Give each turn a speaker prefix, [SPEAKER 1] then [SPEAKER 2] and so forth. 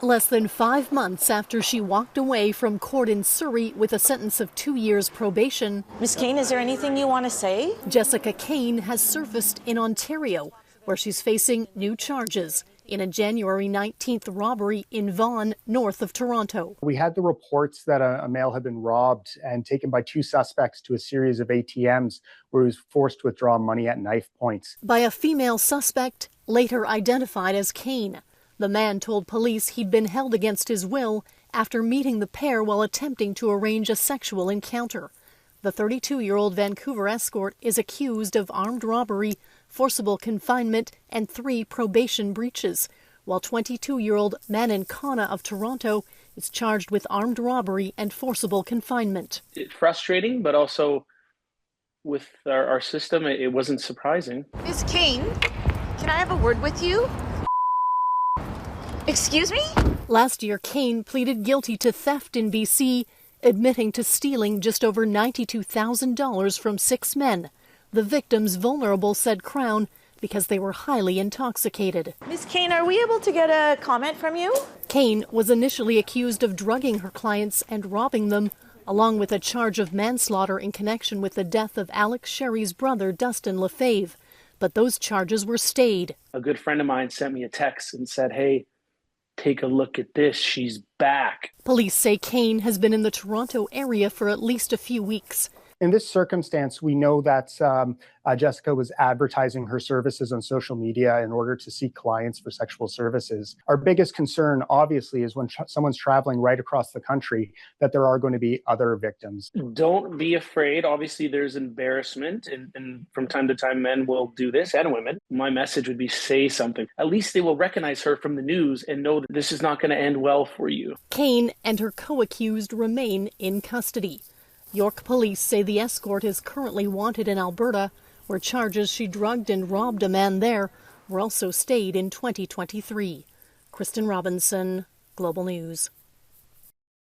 [SPEAKER 1] Less than 5 months after she walked away from court in Surrey with a sentence of 2 years probation,
[SPEAKER 2] Ms. Kane, is there anything you want to say?
[SPEAKER 1] Jessica Kane has surfaced in Ontario, where she's facing new charges in a January 19th robbery in Vaughan, north of Toronto.
[SPEAKER 3] We had the reports that a male had been robbed and taken by 2 suspects to a series of ATMs where he was forced to withdraw money at knife points.
[SPEAKER 1] By a female suspect, later identified as Kane. The man told police he'd been held against his will after meeting the pair while attempting to arrange a sexual encounter. The 32-year-old Vancouver escort is accused of armed robbery, forcible confinement, and 3 probation breaches, while 22-year-old Mannan Khanna of Toronto is charged with armed robbery and forcible confinement.
[SPEAKER 4] It's frustrating, but also with our system, it wasn't surprising.
[SPEAKER 5] Miss Kane, can I have a word with you? Excuse me?
[SPEAKER 1] Last year, Kane pleaded guilty to theft in BC, admitting to stealing just over $92,000 from 6 men. The victims vulnerable, said Crown, because they were highly intoxicated.
[SPEAKER 2] Ms. Kane, are we able to get a comment from you?
[SPEAKER 1] Kane was initially accused of drugging her clients and robbing them, along with a charge of manslaughter in connection with the death of Alex Sherry's brother, Dustin Lefebvre. But those charges were stayed.
[SPEAKER 4] A good friend of mine sent me a text and said, "Hey, take a look at this. She's back."
[SPEAKER 1] Police say Kane has been in the Toronto area for at least a few weeks.
[SPEAKER 3] In this circumstance, we know that Jessica was advertising her services on social media in order to seek clients for sexual services. Our biggest concern, obviously, is when someone's traveling right across the country, that there are going to be other victims.
[SPEAKER 4] Don't be afraid. Obviously, there's embarrassment, and from time to time, men will do this, and women. My message would be say something. At least they will recognize her from the news and know that this is not going to end well for you.
[SPEAKER 1] Kane and her co-accused remain in custody. York police say the escort is currently wanted in Alberta, where charges she drugged and robbed a man there were also stayed in 2023. Kristen Robinson, Global News.